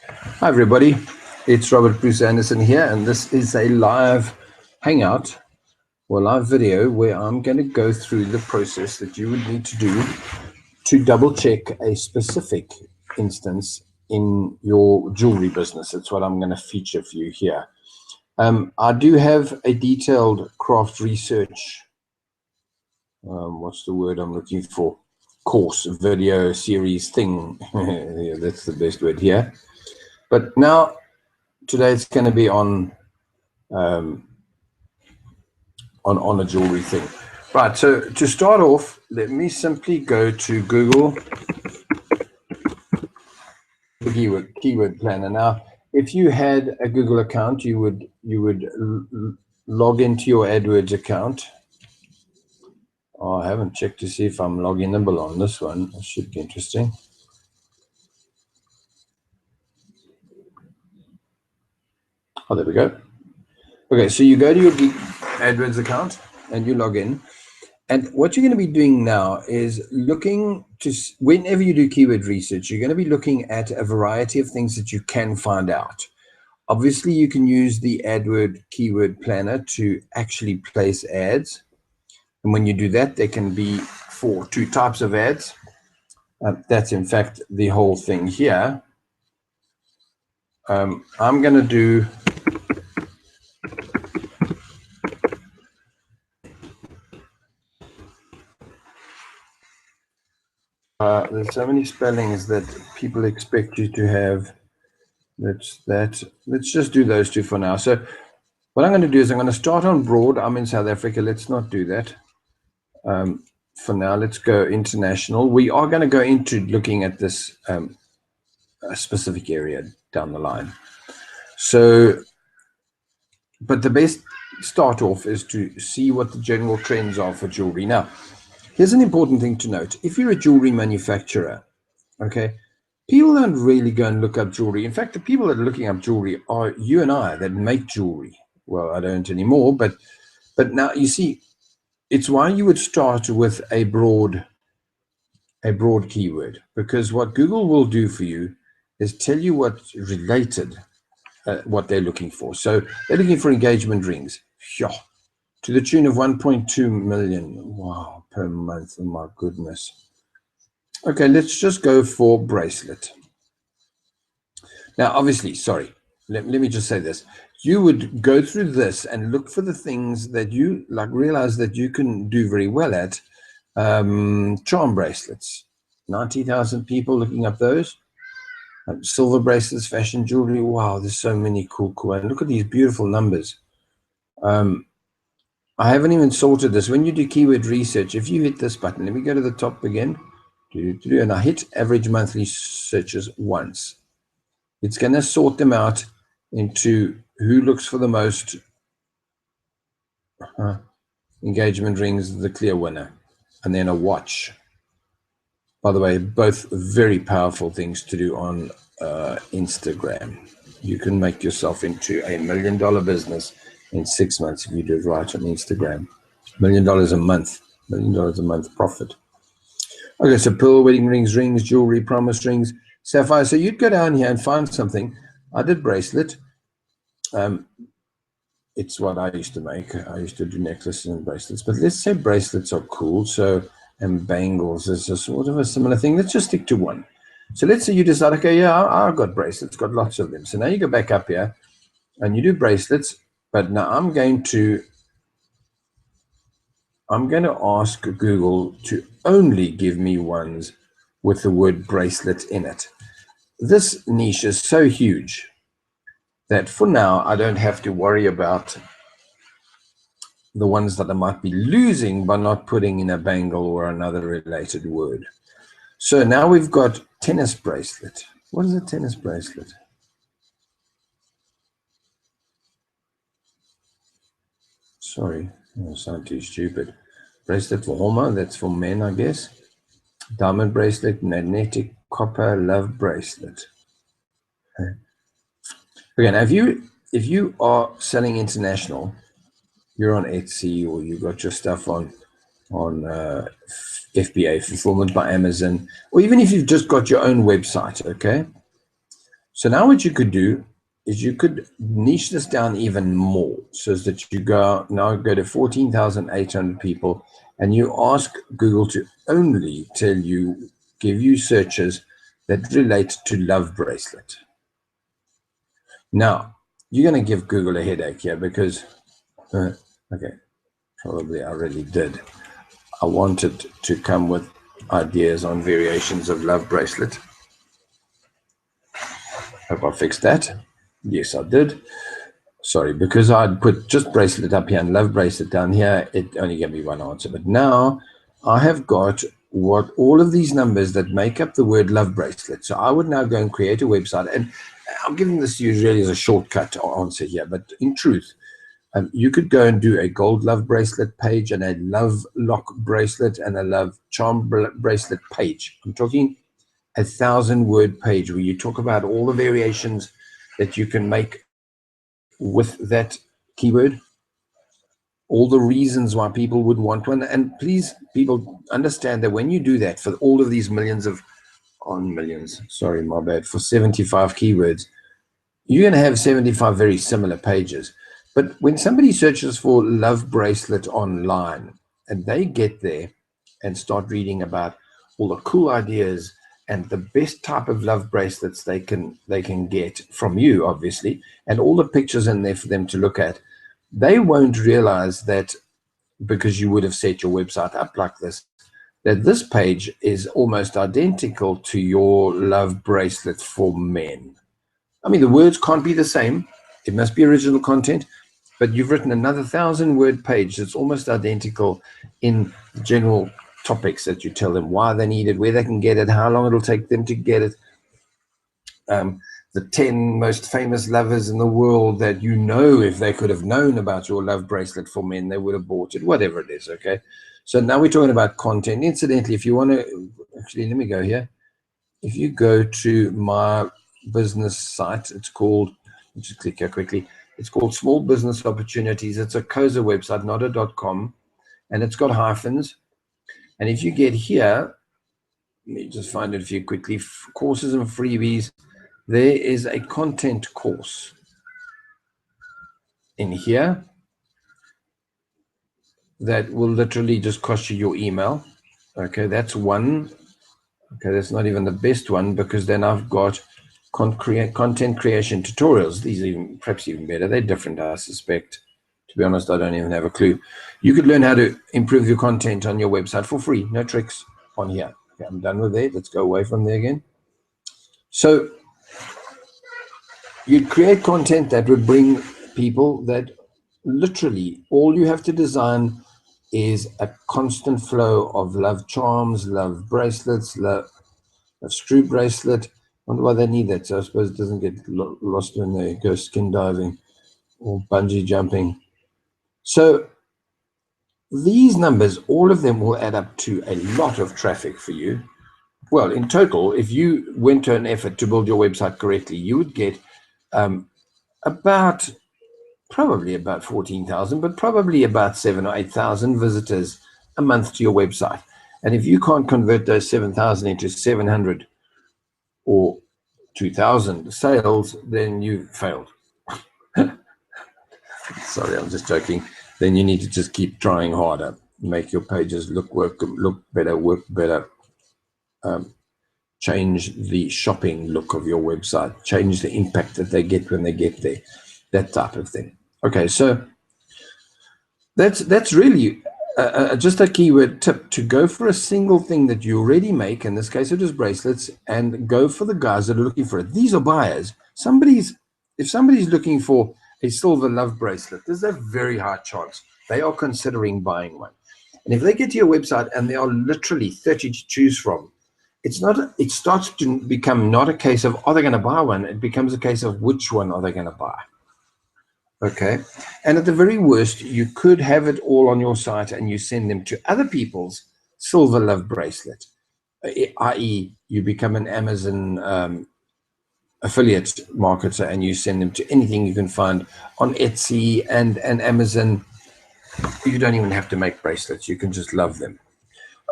Hi everybody, it's Robert Bruce Anderson here, and this is a live hangout or live video where I'm going to go through the process that you would need to do to double check a specific instance in your jewelry business. That's what I'm going to feature for you here. I do have a detailed craft research, what's the word I'm looking for? Course, video, series, thing. Yeah, that's the best word here. But now, today it's going to be on a jewelry thing. Right, so to start off, let me simply go to Google keyword planner. Now, if you had a Google account, you would log into your AdWords account. Oh, I haven't checked to see if I'm loginable on this one. It should be interesting. Oh, there we go. Okay, so you go to your AdWords account and you log in. And what you're going to be doing now is looking to, whenever you do keyword research, you're going to be looking at a variety of things that you can find out. Obviously, you can use the AdWord keyword planner to actually place ads. And when you do that, they can be for two types of ads. That's in fact the whole thing here. I'm going to do there's so many spellings that people expect you to have. Let's just do those two for now. So what I'm going to do is I'm going to start on broad. I'm in South Africa. Let's not do that. For now, let's go international. We are going to go into looking at this a specific area down the line. So, but the best start off is to see what the general trends are for jewelry. Now, here's an important thing to note. If you're a jewelry manufacturer, okay, people don't really go and look up jewelry. In fact, the people that are looking up jewelry are you and I that make jewelry. Well, I don't anymore, but now you see, it's why you would start with a broad keyword, because what Google will do for you is tell you what's related, what they're looking for. So they're looking for engagement rings, to the tune of 1.2 million. Wow, per month. Oh my goodness. Okay, let's just go for bracelet. Now, obviously, sorry, let me just say this. You would go through this and look for the things that you like, realize that you can do very well at. Charm bracelets, 90,000 people looking up those. Silver bracelets, fashion jewelry. Wow, there's so many cool. And look at these beautiful numbers. I haven't even sorted this. When you do keyword research, if you hit this button, let me go to the top again, and I hit average monthly searches once. It's going to sort them out into who looks for the most engagement rings, the clear winner, and then a watch. By the way, both very powerful things to do on Instagram. You can make yourself into $1 million business in 6 months if you do it right on Instagram. $1 million a month, $1 million a month profit. Okay, so pearl, wedding rings, jewelry, promise rings, sapphire. So you'd go down here and find something. I did bracelet. It's what I used to make. I used to do necklaces and bracelets, but let's say bracelets are cool. So, and bangles is a sort of a similar thing. Let's just stick to one. So let's say you decide, okay, yeah, I've got bracelets, got lots of them. So now you go back up here and you do bracelets, but now I'm going to ask Google to only give me ones with the word bracelet in it. This niche is so huge that for now, I don't have to worry about the ones that I might be losing by not putting in a bangle or another related word. So now we've got tennis bracelet. What is a tennis bracelet? Sorry, I sound too stupid. Bracelet for Homer, that's for men, I guess. Diamond bracelet, magnetic copper love bracelet. Okay, now if you are selling international, you're on Etsy or you got your stuff on FBA, Fulfillment by Amazon, or even if you've just got your own website, okay? So now what you could do is you could niche this down even more, so that you go to 14,800 people, and you ask Google to only give you searches that relate to Love Bracelet. Now, you're going to give Google a headache here because, okay, probably I already did. I wanted to come with ideas on variations of Love Bracelet. Hope I fixed that. Yes, I did. Sorry, because I'd put just bracelet up here and Love Bracelet down here, it only gave me one answer. But now I have got what all of these numbers that make up the word Love Bracelet. So I would now go and create a website, and I'm giving this to you really as a shortcut answer here, but in truth, you could go and do a gold Love Bracelet page and a Love Lock Bracelet and a Love Charm Bracelet page. I'm talking 1,000-word page where you talk about all the variations that you can make with that keyword, all the reasons why people would want one. And please, people, understand that when you do that for all of these sorry, my bad, for 75 keywords, you're going to have 75 very similar pages. But when somebody searches for Love Bracelet online and they get there and start reading about all the cool ideas and the best type of love bracelets they can get from you, obviously, and all the pictures in there for them to look at, they won't realize that, because you would have set your website up like this, that this page is almost identical to your Love Bracelet for men. I mean, the words can't be the same. It must be original content, but you've written another 1,000-word page that's almost identical in the general topics that you tell them, why they need it, where they can get it, how long it'll take them to get it, the 10 most famous lovers in the world that you know, if they could have known about your Love Bracelet for men, they would have bought it, whatever it is, okay? So now we're talking about content. Incidentally, if you want to, actually, let me go here. If you go to my business site, it's called, let's just click here quickly, it's called Small Business Opportunities. It's a COSA website, not a .com, and it's got hyphens. And if you get here, let me just find it for you quickly, courses and freebies, there is a content course in here that will literally just cost you your email. Okay, that's one. Okay, that's not even the best one, because then I've got content creation tutorials. These are perhaps even better. They're different, I suspect. To be honest, I don't even have a clue. You could learn how to improve your content on your website for free. No tricks on here. Okay, I'm done with that. Let's go away from there again. So you'd create content that would bring people that literally all you have to design is a constant flow of love charms, love bracelets, love screw bracelet. I wonder why they need that. So I suppose it doesn't get lost when they go skin diving or bungee jumping. So these numbers, all of them will add up to a lot of traffic for you. Well, in total, if you went to an effort to build your website correctly, you would get probably about 14,000, but probably about 7,000 or 8,000 visitors a month to your website. And if you can't convert those 7,000 into 700 or 2,000 sales, then you failed. Sorry, I'm just joking. Then you need to just keep trying harder, make your pages look better, work better, change the shopping look of your website, change the impact that they get when they get there, that type of thing. Okay, so that's really just a keyword tip, to go for a single thing that you already make. In this case, it is bracelets, and go for the guys that are looking for it. These are buyers. If somebody's looking for a silver love bracelet, there's a very high chance they are considering buying one. And if they get to your website and there are literally 30 to choose from, it starts to become not a case of are they going to buy one, it becomes a case of which one are they going to buy. Okay, and at the very worst, you could have it all on your site and you send them to other people's silver love bracelet, i.e. you become an Amazon affiliate marketer and you send them to anything you can find on Etsy and Amazon. You don't even have to make bracelets, you can just love them.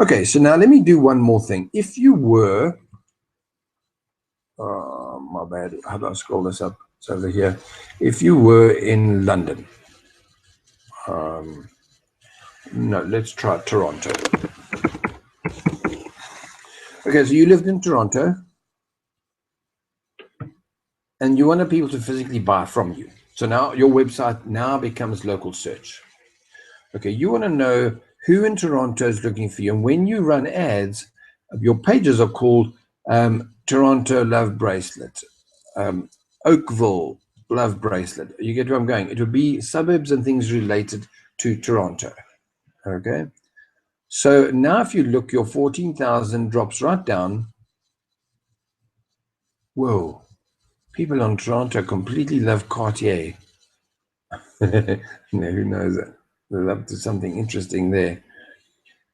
Okay, so now let me do one more thing. If you were My bad. How do I scroll this up? It's over here. If you were in London, no, let's try Toronto. Okay, so you lived in Toronto and you wanted people to physically buy from you. So now your website now becomes local search. Okay, you want to know who in Toronto is looking for you. And when you run ads, your pages are called Toronto Love Bracelet, Oakville Love Bracelet. You get where I'm going. It would be suburbs and things related to Toronto. Okay. So now if you look, your 14,000 drops right down. Whoa. People on Toronto completely love Cartier. Who knows that? They're up to something interesting there.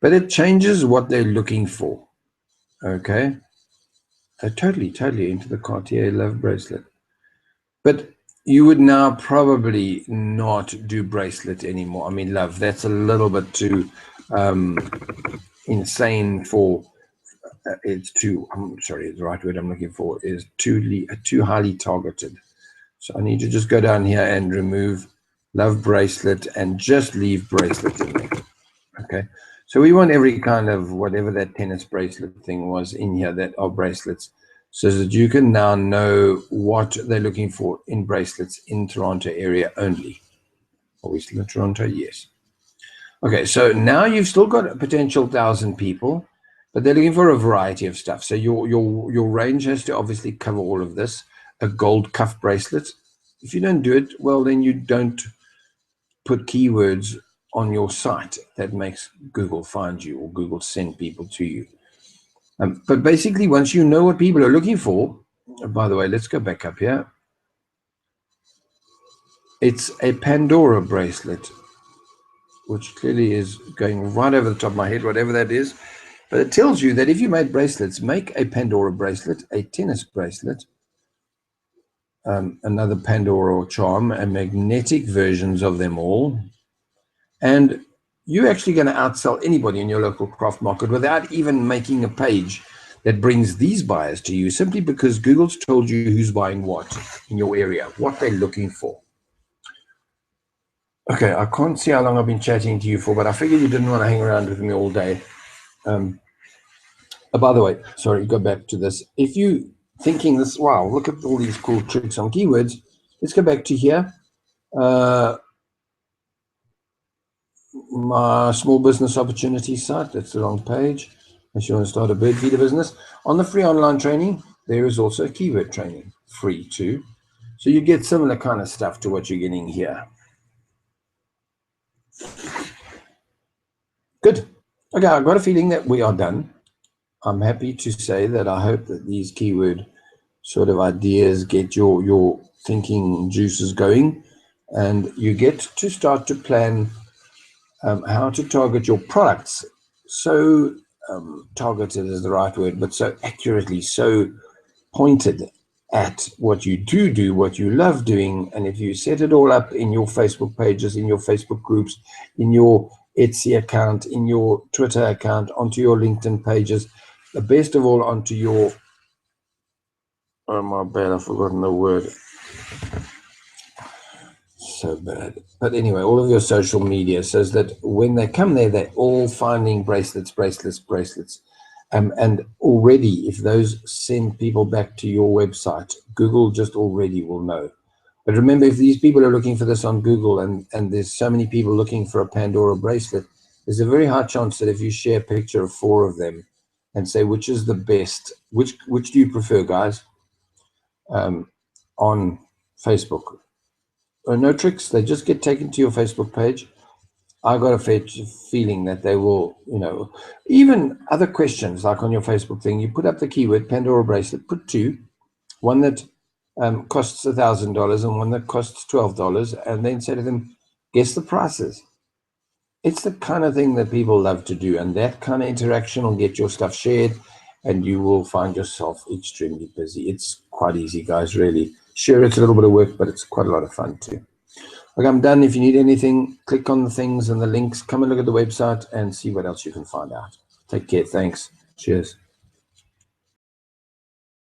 But it changes what they're looking for. Okay. They're totally into the Cartier Love Bracelet. But you would now probably not do bracelet anymore. I mean, love, that's a little bit too insane for, it's too, I'm sorry, the right word I'm looking for is too highly targeted. So I need to just go down here and remove love bracelet and just leave bracelet in there. Okay. So we want every kind of whatever that tennis bracelet thing was in here that are bracelets, so that you can now know what they're looking for in bracelets in Toronto area only. Are we still in Toronto? Yes. Okay, so now you've still got a potential 1,000 people, but they're looking for a variety of stuff. So your range has to obviously cover all of this. A gold cuff bracelet. If you don't do it, well, then you don't put keywords on your site that makes Google find you or Google send people to you. But basically, once you know what people are looking for, by the way, let's go back up here. It's a Pandora bracelet, which clearly is going right over the top of my head, whatever that is. But it tells you that if you made bracelets, make a Pandora bracelet, a tennis bracelet, another Pandora charm, and magnetic versions of them all. And you're actually going to outsell anybody in your local craft market without even making a page that brings these buyers to you, simply because Google's told you who's buying what in your area, what they're looking for. Okay, I can't see how long I've been chatting to you for, but I figured you didn't want to hang around with me all day. By the way, sorry, go back to this. If you thinking this, wow, look at all these cool tricks on keywords, let's go back to here. My small business opportunity site, that's the wrong page. If you want to start a bird feeder business, on the free online training, there is also keyword training, free too. So you get similar kind of stuff to what you're getting here. Good. Okay, I've got a feeling that we are done. I'm happy to say that I hope that these keyword sort of ideas get your thinking juices going, and you get to start to plan how to target your products. So targeted is the right word, but so accurately, so pointed at what you do, what you love doing. And if you set it all up in your Facebook pages, in your Facebook groups, in your Etsy account, in your Twitter account, onto your LinkedIn pages, the best of all, onto your, oh my bad, I've forgotten the word. So bad. But anyway, all of your social media says that when they come there, they're all finding bracelets. And already, if those send people back to your website, Google just already will know. But remember, if these people are looking for this on Google and there's so many people looking for a Pandora bracelet, there's a very high chance that if you share a picture of 4 of them and say, which is the best, which do you prefer, guys, on Facebook? No tricks, they just get taken to your Facebook page. I got a feeling that they will, even other questions like on your Facebook thing, you put up the keyword Pandora bracelet, put 2, one that costs $1,000 and one that costs $12, and then say to them, guess the prices. It's the kind of thing that people love to do, and that kind of interaction will get your stuff shared, and you will find yourself extremely busy. It's quite easy, guys, really. Sure, it's a little bit of work, but it's quite a lot of fun too. Okay, I'm done. If you need anything, click on the things and the links. Come and look at the website and see what else you can find out. Take care. Thanks. Cheers.